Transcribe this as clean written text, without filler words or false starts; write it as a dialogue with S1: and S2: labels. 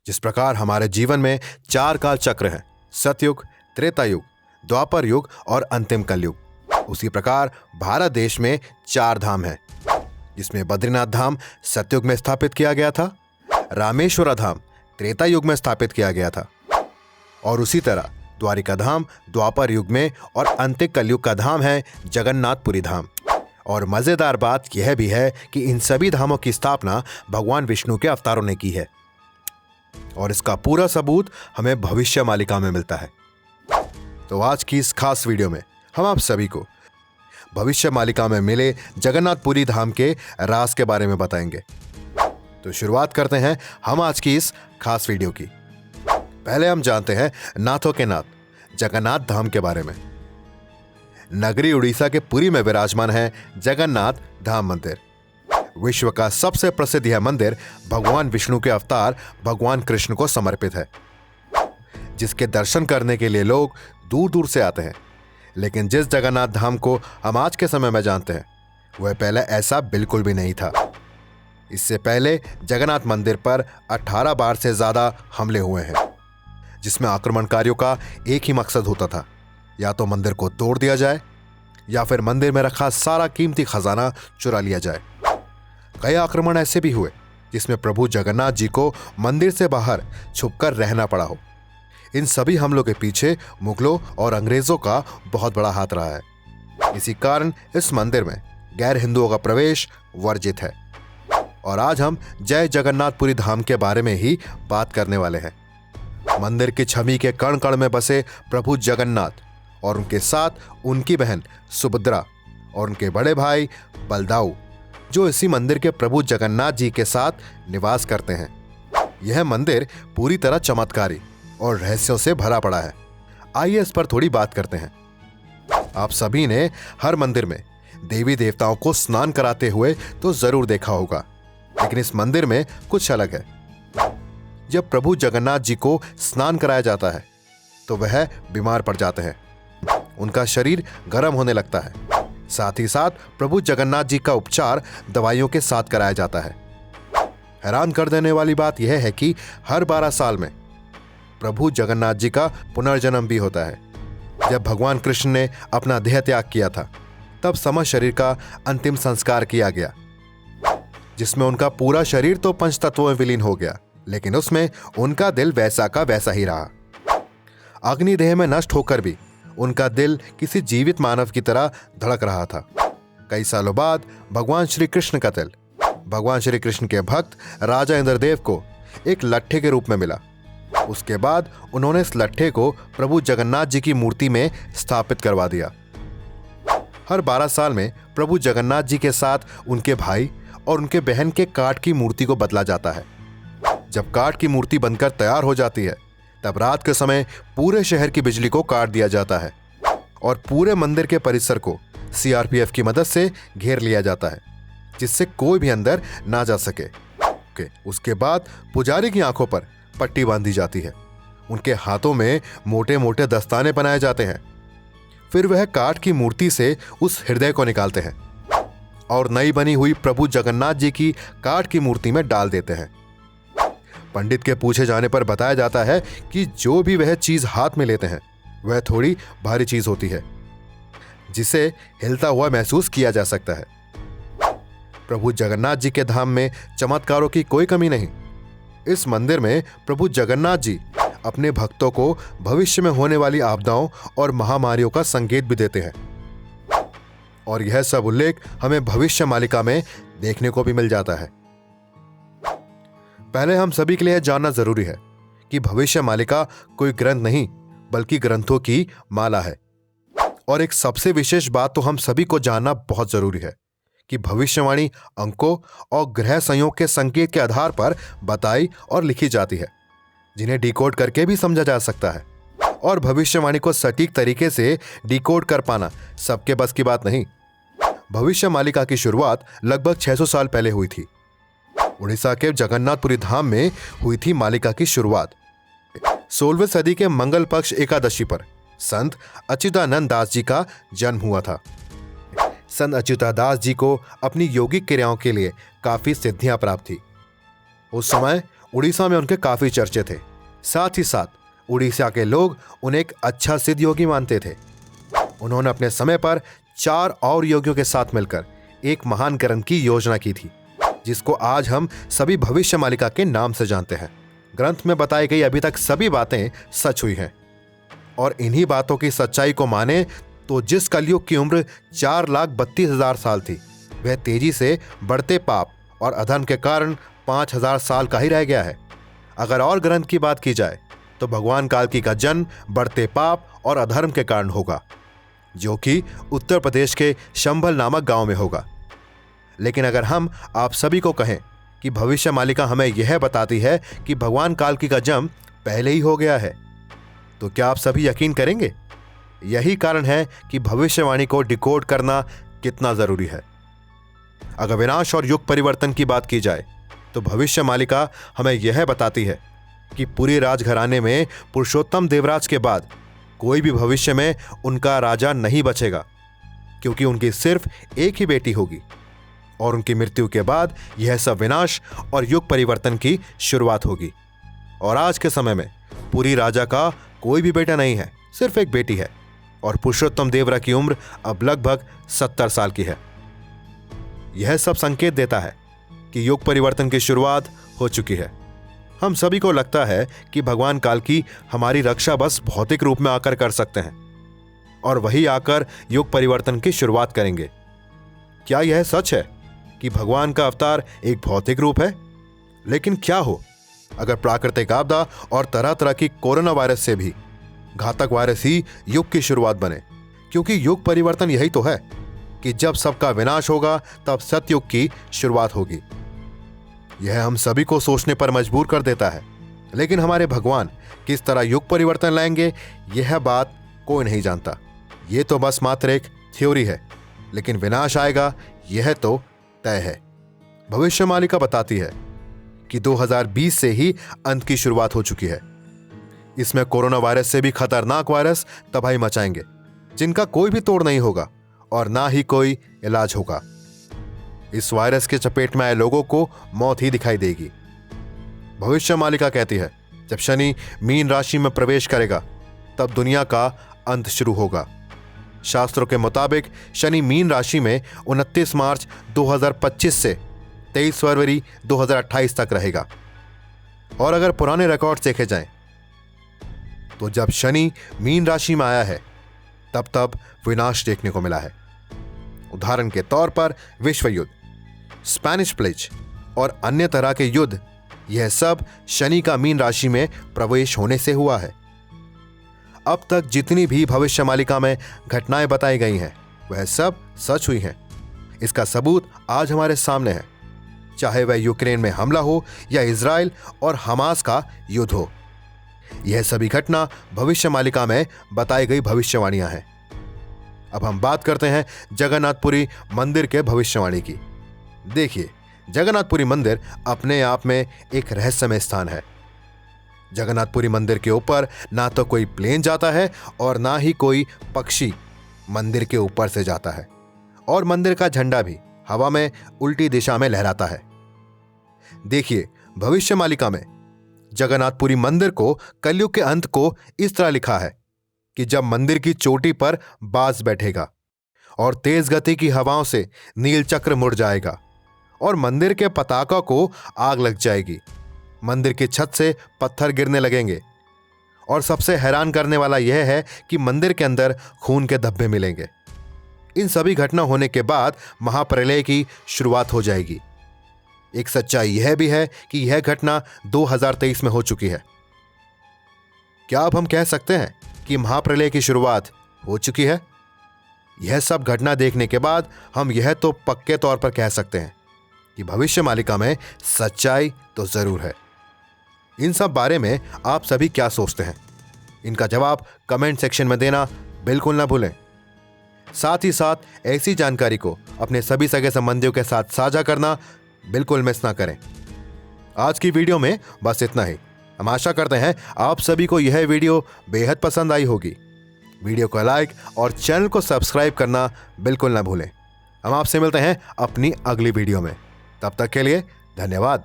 S1: जिस प्रकार हमारे जीवन में 4 काल चक्र हैं, सतयुग, त्रेता युग, द्वापर युग और अंतिम कलयुग, उसी प्रकार भारत देश में 4 धाम हैं, जिसमें बद्रीनाथ धाम सतयुग में स्थापित किया गया था, रामेश्वर धाम त्रेता युग में स्थापित किया गया था और उसी तरह द्वारिका धाम द्वापर युग में और अंतिम कलयुग का धाम है जगन्नाथपुरी धाम। और मजेदार बात यह भी है कि इन सभी धामों की स्थापना भगवान विष्णु के अवतारों ने की है और इसका पूरा सबूत हमें भविष्य मालिका में मिलता है। तो आज की इस खास वीडियो में हम आप सभी को भविष्य मालिका में मिले जगन्नाथपुरी धाम के राज के बारे में बताएंगे। तो शुरुआत करते हैं हम आज की इस खास वीडियो की। पहले हम जानते हैं नाथों के नाथ जगन्नाथ धाम के बारे में। नगरी उड़ीसा के पुरी में विराजमान है जगन्नाथ धाम मंदिर। विश्व का सबसे प्रसिद्ध यह मंदिर भगवान विष्णु के अवतार भगवान कृष्ण को समर्पित है, जिसके दर्शन करने के लिए लोग दूर दूर से आते हैं। लेकिन जिस जगन्नाथ धाम को हम आज के समय में जानते हैं वह पहले ऐसा बिल्कुल भी नहीं था। इससे पहले जगन्नाथ मंदिर पर 18 बार से ज्यादा हमले हुए हैं, जिसमें आक्रमणकारियों का एक ही मकसद होता था, या तो मंदिर को तोड़ दिया जाए या फिर मंदिर में रखा सारा कीमती खजाना चुरा लिया जाए। कई आक्रमण ऐसे भी हुए जिसमें प्रभु जगन्नाथ जी को मंदिर से बाहर छुपकर रहना पड़ा हो। इन सभी हमलों के पीछे मुगलों और अंग्रेजों का बहुत बड़ा हाथ रहा है। इसी कारण इस मंदिर में गैर हिंदुओं का प्रवेश वर्जित है। और आज हम जय जगन्नाथपुरी धाम के बारे में ही बात करने वाले हैं। मंदिर की छवि के कण कण में बसे प्रभु जगन्नाथ और उनके साथ उनकी बहन सुभद्रा और उनके बड़े भाई बलदाऊ, जो इसी मंदिर के प्रभु जगन्नाथ जी के साथ निवास करते हैं। यह मंदिर पूरी तरह चमत्कारी और रहस्यों से भरा पड़ा है। आइए इस पर थोड़ी बात करते हैं। आप सभी ने हर मंदिर में देवी देवताओं को स्नान कराते हुए तो जरूर देखा होगा, लेकिन इस मंदिर में कुछ अलग है। जब प्रभु जगन्नाथ जी को स्नान कराया जाता है तो वह बीमार पड़ जाते हैं, उनका शरीर गर्म होने लगता है। साथ ही साथ प्रभु जगन्नाथ जी का उपचार दवाइयों के साथ कराया जाता है। हैरान कर देने वाली बात यह है कि हर 12 साल में प्रभु जगन्नाथ जी का पुनर्जन्म भी होता है। जब भगवान कृष्ण ने अपना देह त्याग किया था तब समस्त शरीर का अंतिम संस्कार किया गया, जिसमें उनका पूरा शरीर तो पंच तत्वों में विलीन हो गया, लेकिन उसमें उनका दिल वैसा का वैसा ही रहा। अग्निदेह में नष्ट होकर भी उनका दिल किसी जीवित मानव की तरह धड़क रहा था। कई सालों बाद भगवान श्री कृष्ण का दिल भगवान श्री कृष्ण के भक्त राजा इंद्रदेव को एक लट्ठे के रूप में मिला। उसके बाद उन्होंने इस लट्ठे को प्रभु जगन्नाथ जी की मूर्ति में स्थापित करवा दिया। हर 12 साल में प्रभु जगन्नाथ जी के साथ उनके भाई और उनके बहन के काठ की मूर्ति को बदला जाता है। जब काठ की मूर्ति बनकर तैयार हो जाती है तब रात के समय पूरे शहर की बिजली को काट दिया जाता है और पूरे मंदिर के परिसर को सीआरपीएफ की मदद से घेर लिया जाता है, जिससे कोई भी अंदर ना जा सके। उसके बाद पुजारी की आंखों पर पट्टी बांधी जाती है, उनके हाथों में मोटे मोटे दस्ताने बनाए जाते हैं। फिर वह काठ की मूर्ति से उस हृदय को निकालते हैं और नई बनी हुई प्रभु जगन्नाथ जी की काठ की मूर्ति में डाल देते हैं। पंडित के पूछे जाने पर बताया जाता है कि जो भी वह चीज हाथ में लेते हैं वह थोड़ी भारी चीज होती है, जिसे हिलता हुआ महसूस किया जा सकता है। प्रभु जगन्नाथ जी के धाम में चमत्कारों की कोई कमी नहीं। इस मंदिर में प्रभु जगन्नाथ जी अपने भक्तों को भविष्य में होने वाली आपदाओं और महामारियों का संकेत भी देते हैं, और यह सब उल्लेख हमें भविष्य मालिका में देखने को भी मिल जाता है। पहले हम सभी के लिए जानना जरूरी है कि भविष्य मालिका कोई ग्रंथ नहीं बल्कि ग्रंथों की माला है। और एक सबसे विशेष बात तो हम सभी को जानना बहुत जरूरी है कि भविष्यवाणी अंकों और ग्रह संयोग के संकेत के आधार पर बताई और लिखी जाती है, जिन्हें डिकोड करके भी समझा जा सकता है। और भविष्यवाणी को सटीक तरीके से डिकोड कर पाना सबके बस की बात नहीं। भविष्य मालिका की शुरुआत लगभग 600 साल पहले हुई थी। उड़ीसा के जगन्नाथपुरी धाम में हुई थी मालिका की शुरुआत। 16वीं सदी के मंगल पक्ष एकादशी पर संत अच्युतानंद दास जी का जन्म हुआ था। संत अच्युतादास जी को अपनी योगिक क्रियाओं के लिए काफी सिद्धियां प्राप्त थी। उस समय उड़ीसा में उनके काफी चर्चे थे। साथ ही साथ उड़ीसा के लोग उन्हें एक अच्छा सिद्ध योगी मानते थे। उन्होंने अपने समय पर 4 और योगियों के साथ मिलकर एक महान ग्रंथ की योजना की थी, जिसको आज हम सभी भविष्य मालिका के नाम से जानते हैं। ग्रंथ में बताई गई अभी तक सभी बातें सच हुई हैं, और इन्हीं बातों की सच्चाई को माने तो जिस कलयुग की उम्र 4,32,000 साल थी, वह तेजी से बढ़ते पाप और अधर्म के कारण 5,000 साल का ही रह गया है। अगर और ग्रंथ की बात की जाए तो भगवान काल्की का जन्म बढ़ते पाप और अधर्म के कारण होगा, जो कि उत्तर प्रदेश के शंभल नामक गांव में होगा। लेकिन अगर हम आप सभी को कहें कि भविष्य मालिका हमें यह बताती है कि भगवान काल्की का जन्म पहले ही हो गया है, तो क्या आप सभी यकीन करेंगे? यही कारण है कि भविष्यवाणी को डिकोड करना कितना जरूरी है। अगर विनाश और युग परिवर्तन की बात की जाए तो भविष्य मालिका हमें यह बताती है कि पूरे राजघराने में पुरुषोत्तम देवराज के बाद कोई भी भविष्य में उनका राजा नहीं बचेगा, क्योंकि उनकी सिर्फ एक ही बेटी होगी, और उनकी मृत्यु के बाद यह सब विनाश और युग परिवर्तन की शुरुआत होगी। और आज के समय में पुरी राजा का कोई भी बेटा नहीं है, सिर्फ एक बेटी है, और पुरुषोत्तम देवरा की उम्र अब लगभग 70 साल की है। यह सब संकेत देता है कि युग परिवर्तन की शुरुआत हो चुकी है। हम सभी को लगता है कि भगवान काल्की हमारी रक्षा बस भौतिक रूप में आकर कर सकते हैं, और वही आकर युग परिवर्तन की शुरुआत करेंगे। क्या यह सच है कि भगवान का अवतार एक भौतिक रूप है? लेकिन क्या हो अगर प्राकृतिक आपदा और तरह तरह की कोरोना वायरस से भी घातक वायरस ही युग की शुरुआत बने? क्योंकि युग परिवर्तन यही तो है कि जब सबका विनाश होगा तब सतयुग की शुरुआत होगी। यह हम सभी को सोचने पर मजबूर कर देता है। लेकिन हमारे भगवान किस तरह युग परिवर्तन लाएंगे, यह बात कोई नहीं जानता। यह तो बस मात्र एक थ्योरी है, लेकिन विनाश आएगा यह तो तय है। भविष्य मालिका बताती है कि 2020 से ही अंत की शुरुआत हो चुकी है। इसमें कोरोना वायरस से भी खतरनाक वायरस तबाही मचाएंगे, जिनका कोई भी तोड़ नहीं होगा और ना ही कोई इलाज होगा। इस वायरस के चपेट में आए लोगों को मौत ही दिखाई देगी। भविष्य मालिका कहती है जब शनि मीन राशि में प्रवेश करेगा तब दुनिया का अंत शुरू होगा। शास्त्रों के मुताबिक शनि मीन राशि में 29 मार्च 2025 से 23 फरवरी 2028 तक रहेगा। और अगर पुराने रिकॉर्ड देखे जाएं तो जब शनि मीन राशि में आया है तब विनाश देखने को मिला है। उदाहरण के तौर पर विश्व युद्ध, स्पेनिश प्लेज और अन्य तरह के युद्ध, यह सब शनि का मीन राशि में प्रवेश होने से हुआ है। अब तक जितनी भी भविष्य मालिका में घटनाएं बताई गई हैं वह सब सच हुई हैं। इसका सबूत आज हमारे सामने है, चाहे वह यूक्रेन में हमला हो या इजराइल और हमास का युद्ध हो। यह सभी घटना भविष्य मालिका में बताई गई भविष्यवाणियां हैं। अब हम बात करते हैं जगन्नाथपुरी मंदिर के भविष्यवाणी की। देखिए, जगन्नाथपुरी मंदिर अपने आप में एक रहस्यमय स्थान है। जगन्नाथपुरी मंदिर के ऊपर ना तो कोई प्लेन जाता है और ना ही कोई पक्षी मंदिर के ऊपर से जाता है, और मंदिर का झंडा भी हवा में उल्टी दिशा में लहराता है। देखिए, भविष्य मालिका में जगन्नाथपुरी मंदिर को कलयुग के अंत को इस तरह लिखा है कि जब मंदिर की चोटी पर बाज बैठेगा और तेज गति की हवाओं से नील चक्र मुड़ जाएगा और मंदिर के पताका को आग लग जाएगी। मंदिर की छत से पत्थर गिरने लगेंगे, और सबसे हैरान करने वाला यह है कि मंदिर के अंदर खून के धब्बे मिलेंगे। इन सभी घटना होने के बाद महाप्रलय की शुरुआत हो जाएगी। एक सच्चाई यह भी है कि यह घटना 2023 में हो चुकी है। क्या अब हम कह सकते हैं कि महाप्रलय की शुरुआत हो चुकी है? यह सब घटना देखने के बाद हम यह तो पक्के तौर पर कह सकते हैं कि भविष्य मालिका में सच्चाई तो जरूर है। इन सब बारे में आप सभी क्या सोचते हैं? इनका जवाब कमेंट सेक्शन में देना बिल्कुल ना भूलें। साथ ही साथ ऐसी जानकारी को अपने सभी सगे संबंधियों के साथ साझा करना बिल्कुल मिस ना करें। आज की वीडियो में बस इतना ही। हम आशा करते हैं आप सभी को यह वीडियो बेहद पसंद आई होगी। वीडियो को लाइक और चैनल को सब्सक्राइब करना बिल्कुल ना भूलें। हम आपसे मिलते हैं अपनी अगली वीडियो में। तब तक के लिए धन्यवाद।